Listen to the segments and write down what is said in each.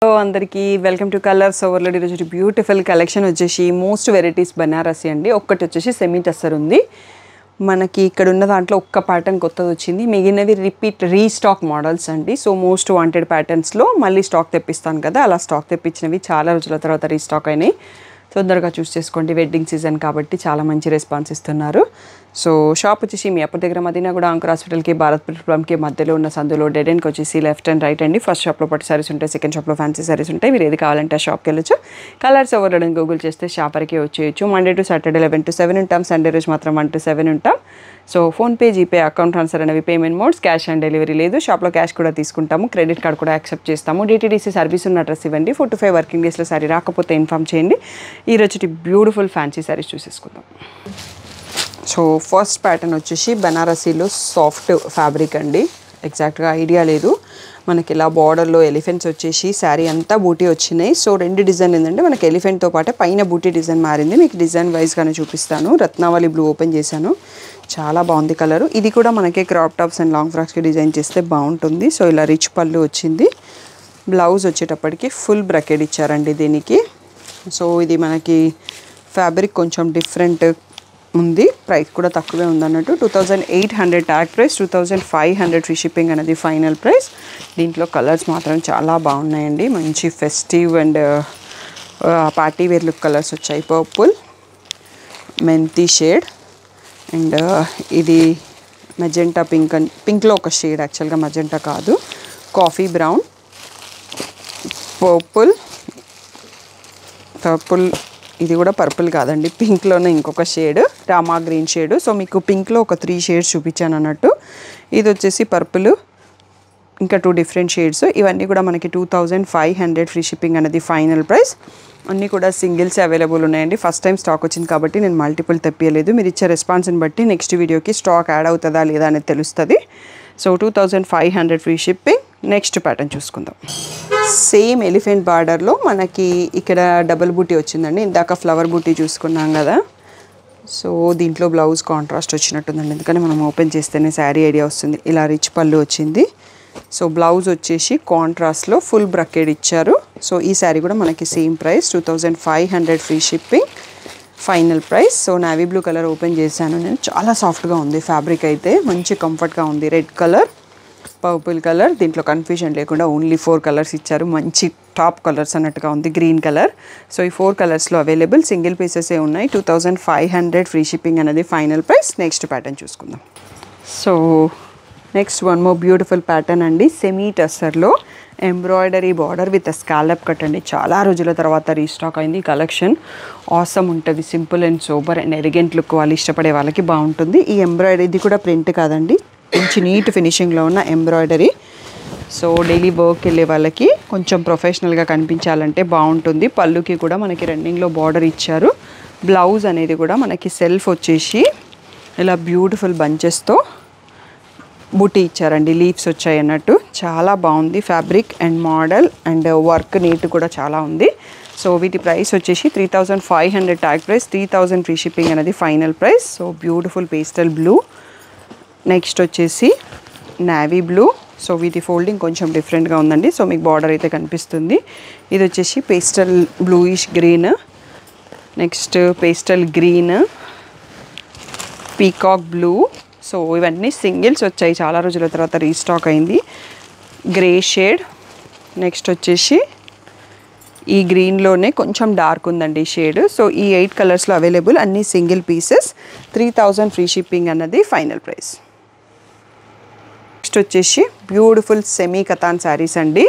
అందరికీ welcome to colours overload. ఈరోజు beautiful collection వచ్చేసి మోస్ట్ వెరైటీస్ బనారసి అండి. ఒక్కటి వచ్చేసి సెమీ టస్సర్ ఉంది మనకి. ఇక్కడ ఉన్న దాంట్లో ఒక్క ప్యాటర్న్ కొత్తది వచ్చింది, మిగిలినవి రీస్టాక్ మోడల్స్ అండి. సో మోస్ట్ వాంటెడ్ ప్యాటర్న్స్లో మళ్ళీ స్టాక్ తెప్పిస్తాను కదా, అలా స్టాక్ తెప్పించినవి చాలా రోజుల తర్వాత రీస్టాక్ అయినాయి. తొందరగా చూస్ చేసుకోండి, వెడ్డింగ్ సీజన్ కాబట్టి చాలా మంచి రెస్పాన్స్ ఇస్తున్నారు. సో షాప్ వచ్చేసి మీ అప్పటి దగ్గర మదీనాగూడ అంకుర్ హాస్పిటల్కి భారత్ పెట్రోల్కి మధ్యలో ఉన్న సందులో డెడ్ ఎండ్కి వచ్చేసి లెఫ్ట్ అండ్ రైట్ అండి. ఫస్ట్ షాప్లో పట్టు సారీస్ ఉంటాయి, సెకండ్ షాప్లో ఫ్యాన్సీ సారీస్ ఉంటాయి. మీరు ఏది కావాలంటే ఆ షాప్కి వెళ్ళొచ్చు. కలర్స్ ఓవర్లోడ్ అని గూగుల్ చేస్తే షాపర్కి వచ్చేయచ్చు. మండే టు సాటర్డే 11 to 7 ఉంటాం, సండే రోజు మాత్రం 1 to 7 ఉంటాం. So PhonePe, GPay, account transfer అనేవి payment modes. Cash on delivery లేదు, షాప్లో క్యాష్ కూడా తీసుకుంటాము, క్రెడిట్ కార్డ్ కూడా యాక్సెప్ట్ చేస్తాము. DTDC సర్వీస్ ఉన్న అడ్రస్ ఇవ్వండి. 4 to 5 వర్కింగ్ డేస్లో సారీ రాకపోతే ఇన్ఫామ్ చేయండి. ఈరోజు బ్యూటిఫుల్ ఫ్యాన్సీ సారీస్ చూసేసుకుందాం. సో ఫస్ట్ ప్యాటర్న్ వచ్చేసి బనారసీలో సాఫ్ట్ ఫ్యాబ్రిక్ అండి. ఎగ్జాక్ట్గా ఐడియా లేదు. మనకి ఇలా బార్డర్లో ఎలిఫెంట్స్ వచ్చేసి శారీ అంతా బూటీ వచ్చినాయి. సో రెండు డిజైన్ ఏంటంటే మనకి ఎలిఫెంట్తో పాటు పైన బూటీ డిజైన్ మారింది. మీకు డిజైన్ వైజ్గానే చూపిస్తాను. రత్నావళి బ్లూ ఓపెన్ చేశాను, చాలా బాగుంది కలరు. ఇది కూడా మనకి క్రాప్ టాప్స్ అండ్ లాంగ్ ఫ్రాక్స్కి డిజైన్ చేస్తే బాగుంటుంది. సో ఇలా రిచ్ పళ్ళు వచ్చింది. బ్లౌజ్ వచ్చేటప్పటికి ఫుల్ బ్రకెట్ ఇచ్చారండి దీనికి. సో ఇది మనకి ఫ్యాబ్రిక్ కొంచెం డిఫరెంట్ ఉంది, ప్రైస్ కూడా తక్కువే ఉందన్నట్టు. 2800 ట్యాగ్ ప్రైస్, 2500 ఫ్రీ షిప్పింగ్ అనేది ఫైనల్ ప్రైస్. దీంట్లో కలర్స్ మాత్రం చాలా బాగున్నాయండి, మంచి festive and party wear look colours వచ్చాయి. పర్పుల్, మెంతి షేడ్ అండ్ ఇది మెజెంటా పింక్. పింక్లో ఒక షేడ్, యాక్చువల్గా మెజెంటా కాదు, కాఫీ బ్రౌన్, పర్పుల్. ఇది కూడా పర్పుల్ కాదండి, పింక్లోనే ఇంకొక shade, Rama green shade. So మీకు పింక్లో ఒక 3 షేడ్స్ చూపించాను అన్నట్టు. ఇది వచ్చేసి పర్పుల్, ఇంకా 2 డిఫరెంట్ షేడ్స్. ఇవన్నీ కూడా మనకి 2500 ఫ్రీ షిప్పింగ్ అనేది ఫైనల్ ప్రైస్. అన్నీ కూడా సింగిల్స్ అవైలబుల్ ఉన్నాయండి. ఫస్ట్ టైం స్టాక్ వచ్చింది కాబట్టి నేను మల్టిపుల్ తెప్పియలేదు. మీరు ఇచ్చే రెస్పాన్స్ని బట్టి నెక్స్ట్ వీడియోకి స్టాక్ యాడ్ అవుతుందా లేదా అనేది తెలుస్తుంది. So 2500 free shipping. Next pattern చూసుకుందాం. సేమ్ ఎలిఫెంట్ బార్డర్లో మనకి ఇక్కడ డబుల్ బూటీ వచ్చిందండి. ఇందాక ఫ్లవర్ బూటీ చూసుకున్నాం కదా. సో దీంట్లో బ్లౌజ్ కాంట్రాస్ట్ వచ్చినట్టుందండి, ఎందుకని మనం ఓపెన్ చేస్తేనే శారీ ఐడియా వస్తుంది. ఇలా రిచ్ పళ్ళు వచ్చింది. సో బ్లౌజ్ వచ్చేసి కాంట్రాస్ట్లో ఫుల్ బ్రకెట్ ఇచ్చారు. సో ఈ శారీ కూడా మనకి same price, 2500 free shipping final price. So navy blue colour open చేశాను నేను, చాలా సాఫ్ట్గా ఉంది ఫ్యాబ్రిక్ అయితే, మంచి కంఫర్ట్గా ఉంది. రెడ్ కలర్, పర్పుల్ కలర్, దీంట్లో కన్ఫ్యూజన్ లేకుండా ఓన్లీ 4 కలర్స్ ఇచ్చారు, మంచి టాప్ కలర్స్ అన్నట్టుగా ఉంది. Green colour. సో ఈ 4 కలర్స్లో అవైలబుల్, సింగిల్ పీసెసే ఉన్నాయి. 2500 ఫ్రీ షిప్పింగ్ అనేది ఫైనల్ ప్రైస్. నెక్స్ట్ ప్యాటర్న్ చూసుకుందాం. So next one more beautiful pattern అండి. సెమీ టస్సర్లో embroidery border with scallop cut అండి. చాలా రోజుల తర్వాత రీస్టాక్ అయింది కలెక్షన్. ఆసమ్ ఉంటుంది, simple and sober and elegant look వాళ్ళు ఇష్టపడే వాళ్ళకి బాగుంటుంది. ఈ ఎంబ్రాయిడరీ ఇది కూడా ప్రింట్ కాదండి, మంచి నీట్ ఫినిషింగ్లో ఉన్న ఎంబ్రాయిడరీ. సో డైలీ వర్క్ వెళ్ళే వాళ్ళకి కొంచెం ప్రొఫెషనల్గా కనిపించాలంటే బాగుంటుంది. పళ్ళుకి కూడా మనకి రన్నింగ్లో బార్డర్ ఇచ్చారు. బ్లౌజ్ అనేది కూడా మనకి సెల్ఫ్ వచ్చేసి ఇలా బ్యూటిఫుల్ బంచెస్తో బూటీ ఇచ్చారండి, లీవ్స్ వచ్చాయి అన్నట్టు. చాలా బాగుంది fabric and model and work neat కూడా చాలా ఉంది. సో వీటి ప్రైస్ వచ్చేసి 3500 ట్యాగ్ ప్రైస్, 3000 ఫ్రీ షిప్పింగ్ అనేది final price. So beautiful pastel blue. Next వచ్చేసి నావీ బ్లూ. సో వీటి ఫోల్డింగ్ కొంచెం డిఫరెంట్గా ఉందండి. సో మీకు బార్డర్ అయితే కనిపిస్తుంది. ఇది వచ్చేసి pastel bluish green, next pastel green, peacock blue. So ఇవన్నీ సింగిల్స్ వచ్చాయి, చాలా రోజుల తర్వాత రీస్టాక్ అయింది. Grey shade. నెక్స్ట్ వచ్చేసి ఈ గ్రీన్లోనే కొంచెం డార్క్ ఉందండి షేడ్. సో ఈ 8 కలర్స్లో అవైలబుల్, అన్నీ సింగిల్ పీసెస్. 3000 ఫ్రీ షిప్పింగ్ అన్నది ఫైనల్ ప్రైస్. నెక్స్ట్ వచ్చేసి బ్యూటిఫుల్ సెమీ కతాన్ శారీస్ అండి.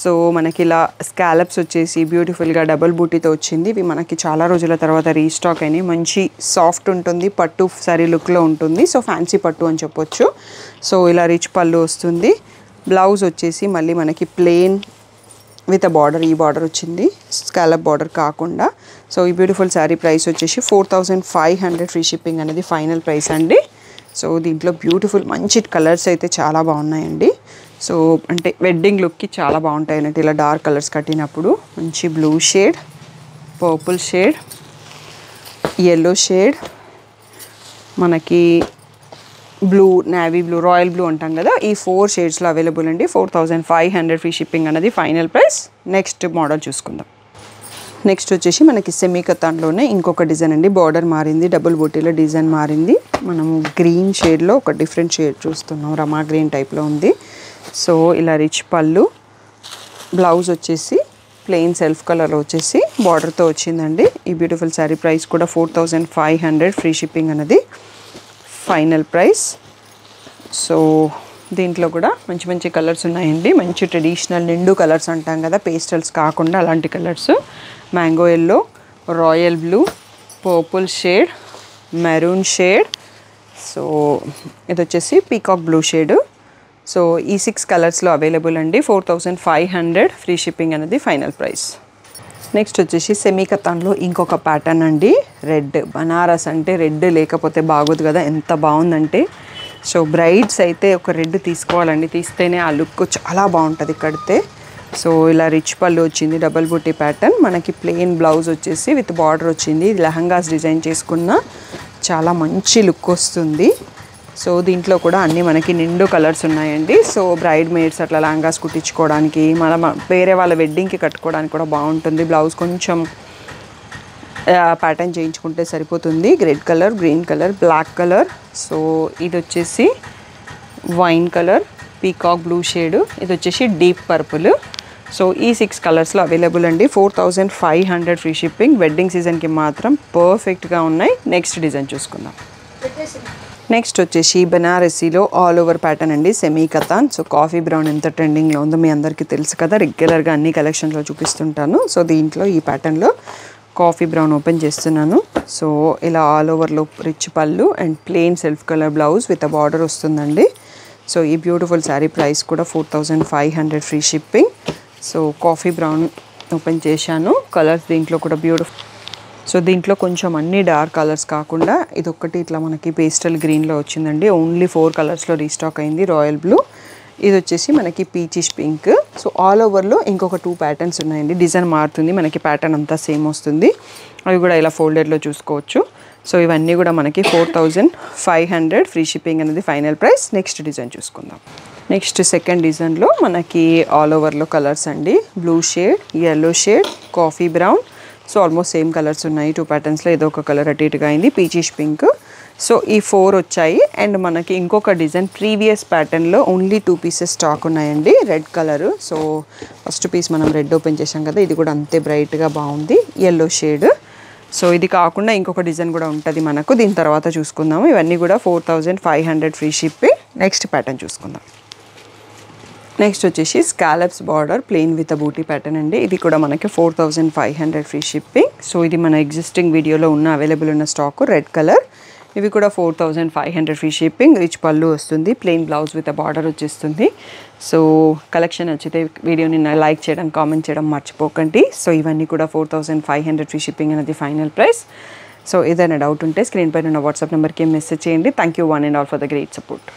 సో మనకి ఇలా స్కాలప్స్ వచ్చేసి బ్యూటిఫుల్గా డబుల్ బూటీతో వచ్చింది. ఇవి మనకి చాలా రోజుల తర్వాత రీస్టాక్ అయినాయి. మంచి సాఫ్ట్ ఉంటుంది, పట్టు శారీ లుక్లో ఉంటుంది. సో ఫ్యాన్సీ పట్టు అని చెప్పొచ్చు. సో ఇలా రిచ్ పళ్ళు వస్తుంది. బ్లౌజ్ వచ్చేసి మళ్ళీ మనకి ప్లెయిన్ విత్ బార్డర్, ఈ బార్డర్ వచ్చింది, స్కాలప్ బార్డర్ కాకుండా. సో ఈ బ్యూటిఫుల్ శారీ ప్రైస్ వచ్చేసి 4500 ఫ్రీ షిప్పింగ్ అనేది ఫైనల్ ప్రైస్ అండి. సో దీంట్లో బ్యూటిఫుల్ మంచి కలర్స్ అయితే చాలా బాగున్నాయండి. సో అంటే వెడ్డింగ్ లుక్కి చాలా బాగుంటాయి అన్నట్టు, ఇలా డార్క్ కలర్స్ కట్టినప్పుడు. మంచి blue shade, purple shade, yellow shade, మనకి blue, navy blue, royal blue అంటాం కదా, ఈ 4 షేడ్స్లో అవైలబుల్ అండి. 4500 ఫ్రీ షిప్పింగ్ అనేది ఫైనల్ ప్రైస్. నెక్స్ట్ మోడల్ చూసుకుందాం. నెక్స్ట్ వచ్చేసి మనకి సెమీ కతాన్లోనే ఇంకొక డిజైన్ అండి. బార్డర్ మారింది, డబుల్ బూటీలో డిజైన్ మారింది. మనం గ్రీన్ షేడ్లో ఒక డిఫరెంట్ షేడ్ చూస్తున్నాం, రమా గ్రీన్ టైప్లో ఉంది. సో ఇలా రిచ్ పళ్ళు, బ్లౌజ్ వచ్చేసి ప్లెయిన్ సెల్ఫ్ కలర్లో వచ్చేసి బార్డర్తో వచ్చిందండి. ఈ బ్యూటిఫుల్ శారీ ప్రైస్ కూడా 4500 ఫ్రీ షిప్పింగ్ అనేది ఫైనల్ ప్రైస్. సో దీంట్లో కూడా మంచి మంచి కలర్స్ ఉన్నాయండి. మంచి ట్రెడిషనల్ నిండు కలర్స్ అంటాం కదా, పేస్టల్స్ కాకుండా అలాంటి colours. Mango yellow, royal blue, purple shade, maroon shade, so ఇది వచ్చేసి పీకాక్ బ్లూ షేడ్. సో ఈ 6 కలర్స్లో అవైలబుల్ అండి. 4500 ఫ్రీ షిప్పింగ్ అనేది ఫైనల్ ప్రైస్. నెక్స్ట్ వచ్చేసి సెమీ కతాన్లో ఇంకొక ప్యాటర్న్ అండి. రెడ్, బనారస్ అంటే రెడ్ లేకపోతే బాగోదు కదా, ఎంత బాగుందంటే. సో బ్రైడ్స్ అయితే ఒక రెడ్ తీసుకోవాలండి, తీస్తేనే ఆ లుక్ చాలా బాగుంటుంది కడితే. సో ఇలా రిచ్ పళ్ళు వచ్చింది, డబల్ బూటీ ప్యాటర్న్. మనకి ప్లెయిన్ బ్లౌజ్ వచ్చేసి విత్ బార్డర్ వచ్చింది. ఇది లెహంగాస్ డిజైన్ చేసుకున్న చాలా మంచి లుక్ వస్తుంది. సో దీంట్లో కూడా అన్నీ మనకి నిండు కలర్స్ ఉన్నాయండి. సో బ్రైడ్ మేడ్స్ అట్లా లెహంగాస్ కుట్టించుకోవడానికి, మన వేరే వాళ్ళ వెడ్డింగ్కి కట్టుకోవడానికి కూడా బాగుంటుంది. బ్లౌజ్ కొంచెం ప్యాటర్న్ చేయించుకుంటే సరిపోతుంది. Red colour, green colour, black colour. So ఇది వచ్చేసి wine colour, peacock blue shade, ఇది వచ్చేసి డీప్ పర్పుల్. సో ఈ 6 కలర్స్లో అవైలబుల్ అండి. 4500 ఫ్రీ షిప్పింగ్. వెడ్డింగ్ సీజన్కి మాత్రం పర్ఫెక్ట్గా ఉన్నాయి. నెక్స్ట్ డిజైన్ చూసుకుందాం. నెక్స్ట్ వచ్చేసి బనారసీలో ఆల్ ఓవర్ ప్యాటర్న్ అండి, semi katan. So coffee brown ఎంత ట్రెండింగ్లో ఉందో మీ అందరికీ తెలుసు కదా, రెగ్యులర్గా అన్ని కలెక్షన్లో చూపిస్తుంటాను. సో దీంట్లో ఈ ప్యాటర్న్లో కాఫీ బ్రౌన్ ఓపెన్ చేస్తున్నాను. సో ఇలా ఆల్ ఓవర్లో రిచ్ పళ్ళు and plain self colour blouse with a border వస్తుందండి. సో ఈ బ్యూటిఫుల్ శారీ ప్రైస్ కూడా 4500 free shipping. So coffee brown open చేశాను. కలర్స్ దీంట్లో కూడా బ్యూటిఫుల్. సో దీంట్లో కొంచెం అన్ని డార్క్ కలర్స్ కాకుండా ఇదొక్కటి ఇట్లా మనకి పేస్టల్ గ్రీన్లో వచ్చిందండి. ఓన్లీ 4 కలర్స్లో రీస్టాక్ అయింది. రాయల్ బ్లూ, ఇది వచ్చేసి మనకి పీచిష్ పింక్. సో ఆల్ ఓవర్లో ఇంకొక 2 ప్యాటర్న్స్ ఉన్నాయండి. డిజైన్ మారుతుంది, మనకి ప్యాటర్న్ అంతా సేమ్ వస్తుంది. అవి కూడా ఇలా ఫోల్డెడ్లో చూసుకోవచ్చు. సో ఇవన్నీ కూడా మనకి 4500 ఫ్రీ షిప్పింగ్ అనేది ఫైనల్ ప్రైస్. నెక్స్ట్ డిజైన్ చూసుకుందాం. నెక్స్ట్ సెకండ్ డిజైన్లో మనకి ఆల్ ఓవర్లో కలర్స్ అండి. Blue shade, yellow shade, coffee brown. So almost same colours ఉన్నాయి 2 ప్యాటర్న్స్లో. ఏదో ఒక కలర్ అటు ఇటుగా అయింది, పీచిష్ పింక్. సో ఈ 4 వచ్చాయి. అండ్ మనకి ఇంకొక డిజైన్ ప్రీవియస్ ప్యాటర్న్లో ఓన్లీ 2 పీసెస్ స్టాక్ ఉన్నాయండి. Red colour. So first piece మనం రెడ్ ఓపెన్ చేసాం కదా, ఇది కూడా అంతే బ్రైట్గా బాగుంది. Yellow shade. సో ఇది కాకుండా ఇంకొక డిజైన్ కూడా ఉంటుంది మనకు, దీని తర్వాత చూసుకుందాము. ఇవన్నీ కూడా 4500 ఫ్రీ షిప్పింగ్. నెక్స్ట్ ప్యాటర్న్ చూసుకుందాం. నెక్స్ట్ వచ్చేసి scallops border plain with buti pattern అండి. ఇది కూడా మనకి 4500 ఫ్రీ షిప్పింగ్. సో ఇది మన ఎగ్జిస్టింగ్ వీడియోలో ఉన్న అవైలబుల్ ఉన్న స్టాక్, రెడ్ కలర్. ఇవి కూడా 4500 ఫ్రీ షిప్పింగ్. రిచ్ పళ్ళు వస్తుంది, ప్లెయిన్ బ్లౌజ్ విత్ బార్డర్ వచ్చేస్తుంది. సో కలెక్షన్ నచ్చితే వీడియోని లైక్ చేయడం, కామెంట్ చేయడం మర్చిపోకండి. సో ఇవన్నీ కూడా 4500 ఫ్రీ షిప్పింగ్ అనేది ఫైనల్ ప్రైస్. సో ఏదైనా డౌట్ ఉంటే స్క్రీన్ పైన ఉన్న వాట్సాప్ నెంబర్కి మెసేజ్ చేయండి. Thank you one and all for the great support.